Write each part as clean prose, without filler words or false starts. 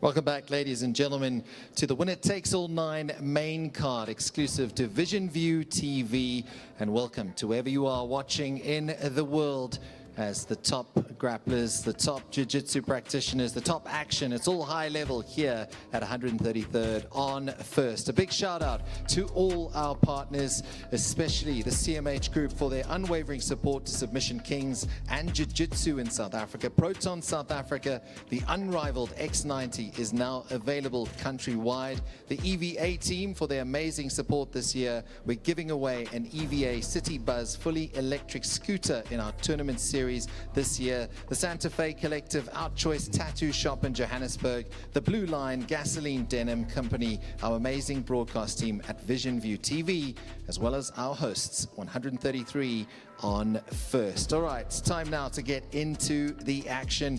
Welcome back, ladies and gentlemen, to the Winner Takes All 9 main card, exclusive to Vision View TV. And welcome to wherever you are watching in the world, as the top grapplers, the top jiu-jitsu practitioners, the top action. It's all high level here at 133rd on First. A big shout out to all our partners, especially the CMH group, for their unwavering support to Submission Kings and jiu-jitsu in South Africa. Proton South Africa, the unrivaled X90 is now available countrywide. The EVA team for their amazing support this year. We're giving away an EVA City Buzz fully electric scooter in our tournament series this year. The Santa Fe Collective, Outchoice Tattoo Shop in Johannesburg, the Blue Line Gasoline Denim Company, our amazing broadcast team at Vision View TV, as well as our hosts, 133 on First. All right, it's time now to get into the action.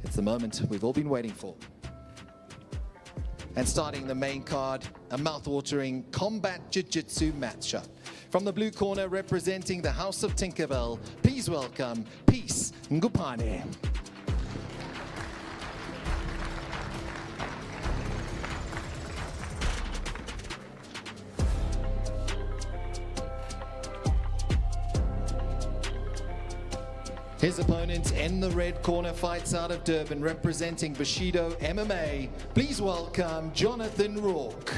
It's the moment we've all been waiting for. And starting the main card, a mouth-watering combat jiu-jitsu matchup. From the blue corner, representing the House of Tinkerbell, please welcome Peace Ngupane. His opponent in the red corner fights out of Durban, representing Bushido MMA. Please welcome Jonathan Rourke.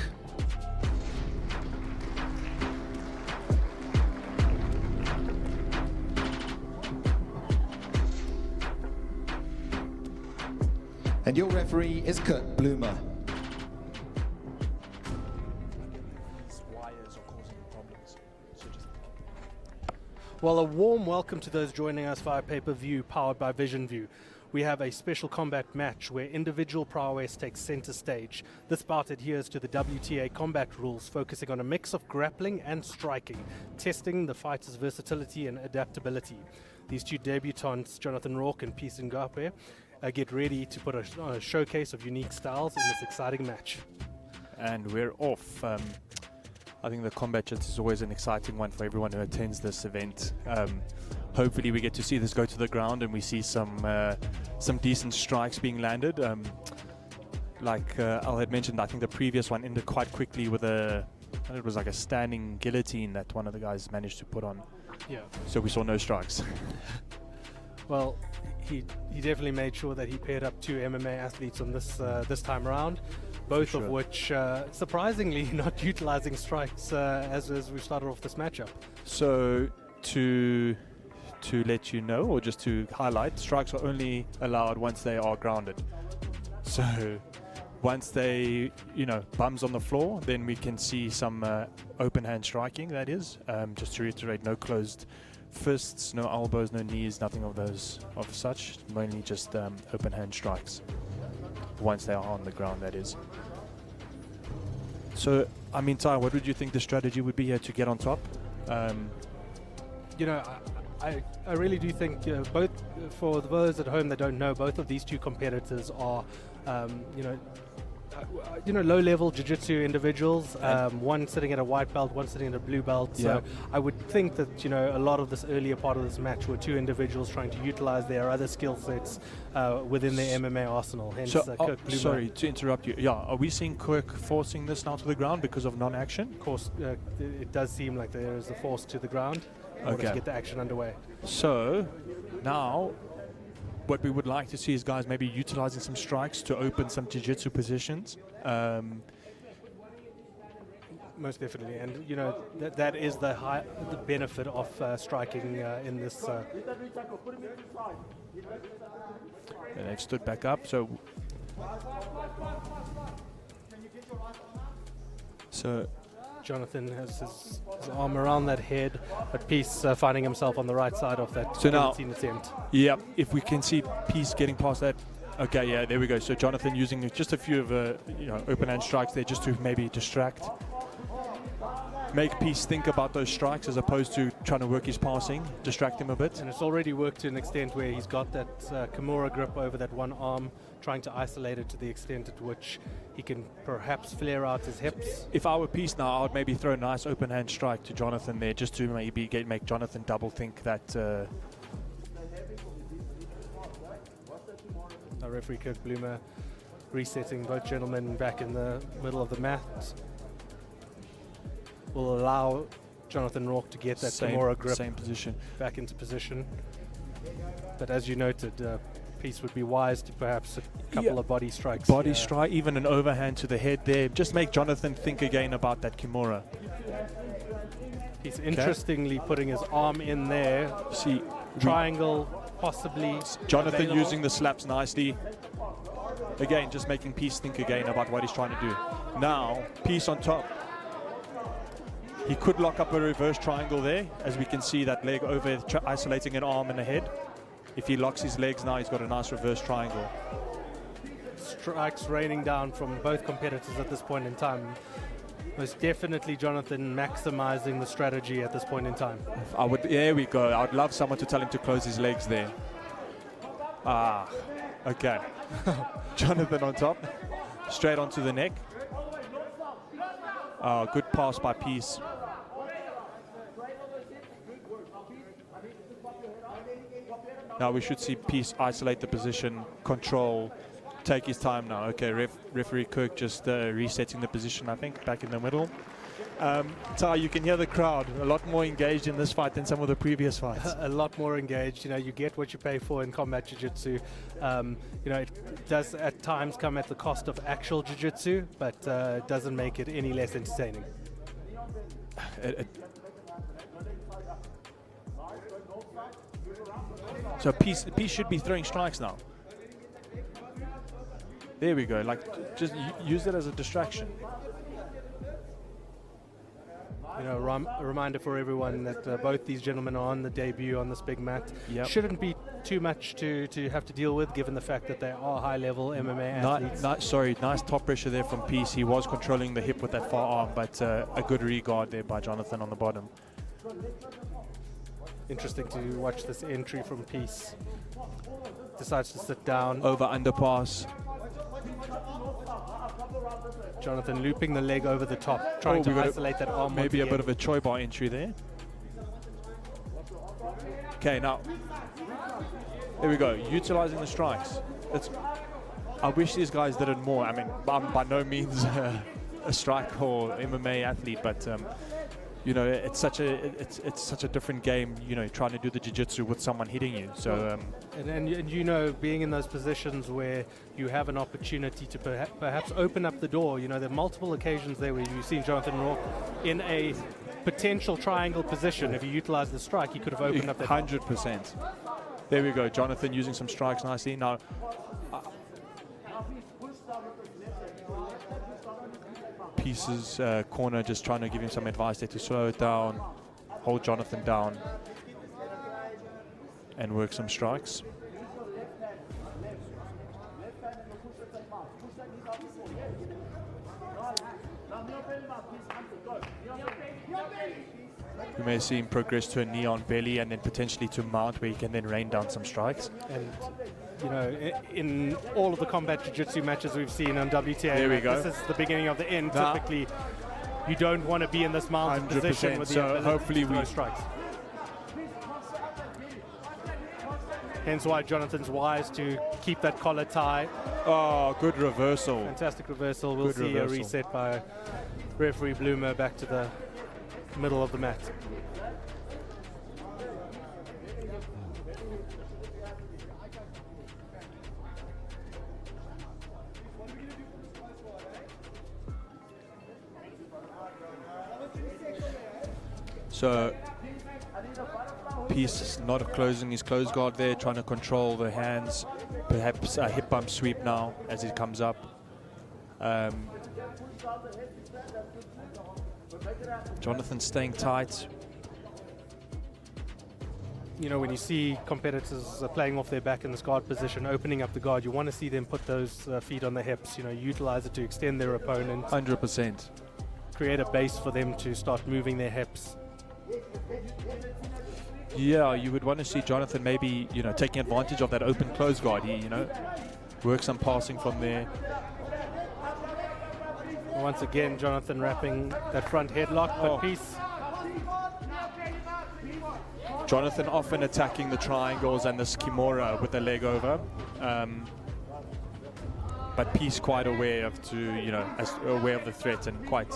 And your referee is Kurt Bloomer. Well, a warm welcome to those joining us via pay-per-view powered by Vision View. We have a special combat match where individual prowess takes center stage. This bout adheres to the WTA combat rules, focusing on a mix of grappling and striking, testing the fighter's versatility and adaptability. These two debutantes, Jonathan Rourke and Peace Ngupane, get ready to put on a showcase of unique styles in this exciting match. And we're off. I think the combat jits is always an exciting one for everyone who attends this event. Hopefully we get to see this go to the ground and we see some decent strikes being landed. Like Al had mentioned, I think the previous one ended quite quickly with it was like a standing guillotine that one of the guys managed to put on. Yeah. So we saw no strikes. Well, he definitely made sure that he paired up two MMA athletes on this time around, both of which surprisingly not utilizing strikes as we started off this matchup. So to let you know, or just to highlight, strikes are only allowed once they are grounded. So once they, bums on the floor, then we can see some open hand striking, that is. Just to reiterate, no closed fists, no elbows, no knees, nothing of those of such, mainly just open hand strikes once they are on the ground, that is. So, I mean, Ty, what would you think the strategy would be here to get on top? I really do think, both for those at home that don't know, both of these two competitors are, low-level jiu-jitsu individuals, one sitting at a white belt, one sitting at a blue belt. So I would think that, a lot of this earlier part of this match were two individuals trying to utilize their other skill sets within their MMA arsenal. Hence, so, Kirk Bloomer. Sorry to interrupt you. Yeah, are we seeing Kirk forcing this now to the ground because of non-action? Of course, it does seem like there is a force to the ground in order to get the action underway. So now, what we would like to see is guys maybe utilizing some strikes to open some jiu-jitsu positions. Most definitely, and that is the benefit of striking in this. And they've stood back up. So Jonathan has his arm around that head, but Peace finding himself on the right side of that guillotine attempt. Yeah, if we can see Peace getting past that. Okay, yeah, there we go. So Jonathan using just a few of open hand strikes there just to maybe distract. Make Peace think about those strikes as opposed to trying to work his passing, distract him a bit. And it's already worked to an extent where he's got that Kimura grip over that one arm, trying to isolate it to the extent at which he can perhaps flare out his hips. If I were Peace now, I would maybe throw a nice open hand strike to Jonathan there, just to maybe make Jonathan double think that. Our referee Kirk Bloomer resetting both gentlemen back in the middle of the mat. Will allow Jonathan Rourke to get that Kimura grip Same position. back into position. But as you noted, Peace would be wise to perhaps a couple of body strikes. Body strike, even an overhand to the head there. Just make Jonathan think again about that Kimura. He's interestingly putting his arm in there. See, Triangle, possibly. Jonathan available. using the slaps nicely. Again, just making Peace think again about what he's trying to do. Now, Peace on top. He could lock up a reverse triangle there, as we can see that leg over, isolating an arm and a head. If he locks his legs now, he's got a nice reverse triangle. Strikes raining down from both competitors at this point in time. Most definitely Jonathan maximizing the strategy at this point in time. There we go. I'd love someone to tell him to close his legs there. Okay. Jonathan on top, straight onto the neck. Good pass by Peace. Now we should see Peace isolate the position, control, take his time now. Okay, referee Kirk just resetting the position, I think, back in the middle. Ty, you can hear the crowd a lot more engaged in this fight than some of the previous fights. A lot more engaged. You know, you get what you pay for in combat jiu-jitsu. You know, it does at times come at the cost of actual jiu-jitsu, but it doesn't make it any less entertaining. So Peace should be throwing strikes now. There we go. Like, just use it as a distraction. You know, a reminder for everyone that both these gentlemen are on the debut on this big mat. Yep. Shouldn't be too much to have to deal with, given the fact that they are high-level MMA athletes. Nice top pressure there from Peace. He was controlling the hip with that far arm, but a good regard there by Jonathan on the bottom. Interesting to watch this entry from Peace. Decides to sit down. Over underpass. Jonathan looping the leg over the top, trying to isolate that arm. Maybe a bit of a Choi bar entry there. Okay, now there we go. Utilizing the strikes. I wish these guys did it more. I mean, I'm by no means a strike or MMA athlete, but you know, it's such a different game. You know, trying to do the jiu-jitsu with someone hitting you. So and you know, being in those positions where you have an opportunity to perhaps open up the door. You know, there are multiple occasions there where you've seen Jonathan Rourke in a potential triangle position. If he utilized the strike, he could have opened up that 100%. There we go. Jonathan using some strikes nicely. Now, Peace's corner just trying to give him some advice there to slow it down, hold Jonathan down, and work some strikes. We may see him progress to a knee on belly and then potentially to mount, where he can then rain down some strikes. And you know, in all of the combat jiu-jitsu matches we've seen on WTA, there we go. This is the beginning of the end. Typically, you don't want to be in this mounted position with the ability hopefully to throw strikes. Hence why Jonathan's wise to keep that collar tie. Oh, good reversal. Fantastic reversal. We'll see a reset by referee Bloomer back to the middle of the mat. So Peace not closing his close guard there, trying to control the hands. Perhaps a hip bump sweep now as it comes up. Jonathan staying tight. You know, when you see competitors playing off their back in this guard position, opening up the guard, you want to see them put those feet on the hips, you know, utilize it to extend their opponent. 100%. Create a base for them to start moving their hips. Yeah, you would want to see Jonathan maybe, you know, taking advantage of that open close guard. He, you know, work some passing from there. Once again, Jonathan wrapping that front headlock, but Peace. Jonathan often attacking the triangles and this Kimura with the leg over. but Peace quite aware of aware of the threat and quite.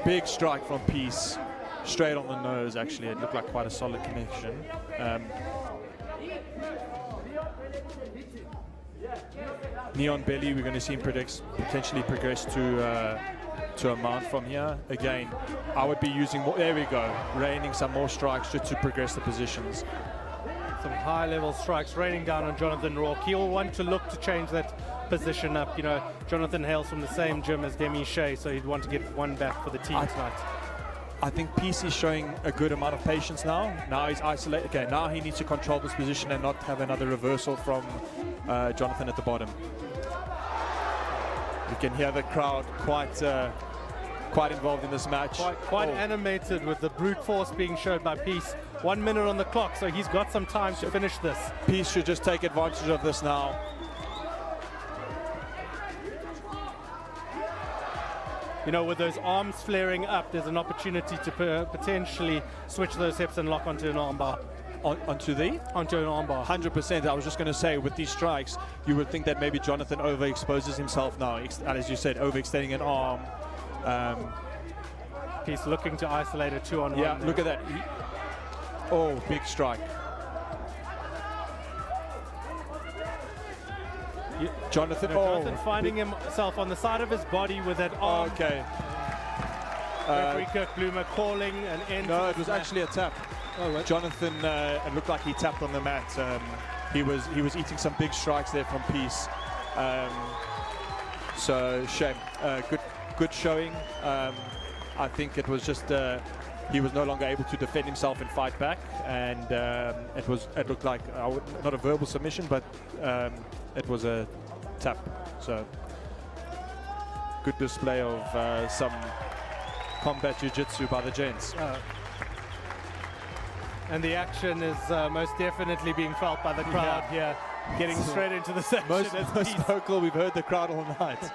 Big strike from Peace, straight on the nose. Actually, it looked like quite a solid connection. Neon Belly, we're going to see him potentially progress to a mount from here. Again, I would be using more. There we go, raining some more strikes just to progress the positions. Some high-level strikes raining down on Jonathan Rourke. He'll want to look to change that position up. You know, Jonathan hails from the same gym as Demi Shea, so he'd want to get one back for the team tonight. I think Peace is showing a good amount of patience now. Now he's isolated. Okay, now he needs to control this position and not have another reversal from Jonathan at the bottom. You can hear the crowd quite involved in this match. Quite animated with the brute force being showed by Peace. 1 minute on the clock, so he's got some time to finish this. Peace should just take advantage of this now. You know, with those arms flaring up, there's an opportunity to potentially switch those hips and lock onto an armbar. Onto an armbar. 100%. I was just going to say, with these strikes, you would think that maybe Jonathan overexposes himself now. As you said, overextending an arm. He's looking to isolate a 2-on-1. Yeah, there. look at that. Big strike. Jonathan finding himself on the side of his body with that arm. Okay. Referee Kirk Bloomer calling an end. No, it was actually a tap. Jonathan, it looked like he tapped on the mat. He was eating some big strikes there from Peace. So shame. Good showing. I think it was just he was no longer able to defend himself and fight back, and it looked like not a verbal submission, but it was a tap. So good display of some combat jiu-jitsu by the gents. And the action is most definitely being felt by the crowd here, getting straight into the section. Most vocal, we've heard the crowd all night.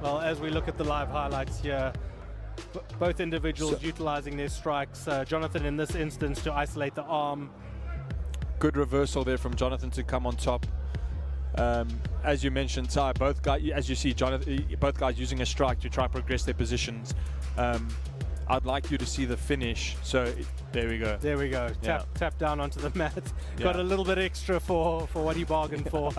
Well, as we look at the live highlights here, both individuals utilizing their strikes. Jonathan, in this instance, to isolate the arm. Good reversal there from Jonathan to come on top. As you mentioned, Ty, both guys, as you see, both guys using a strike to try and progress their positions. I'd like you to see the finish. So there we go. There we go. Tap down onto the mat. Got a little bit extra for what he bargained for.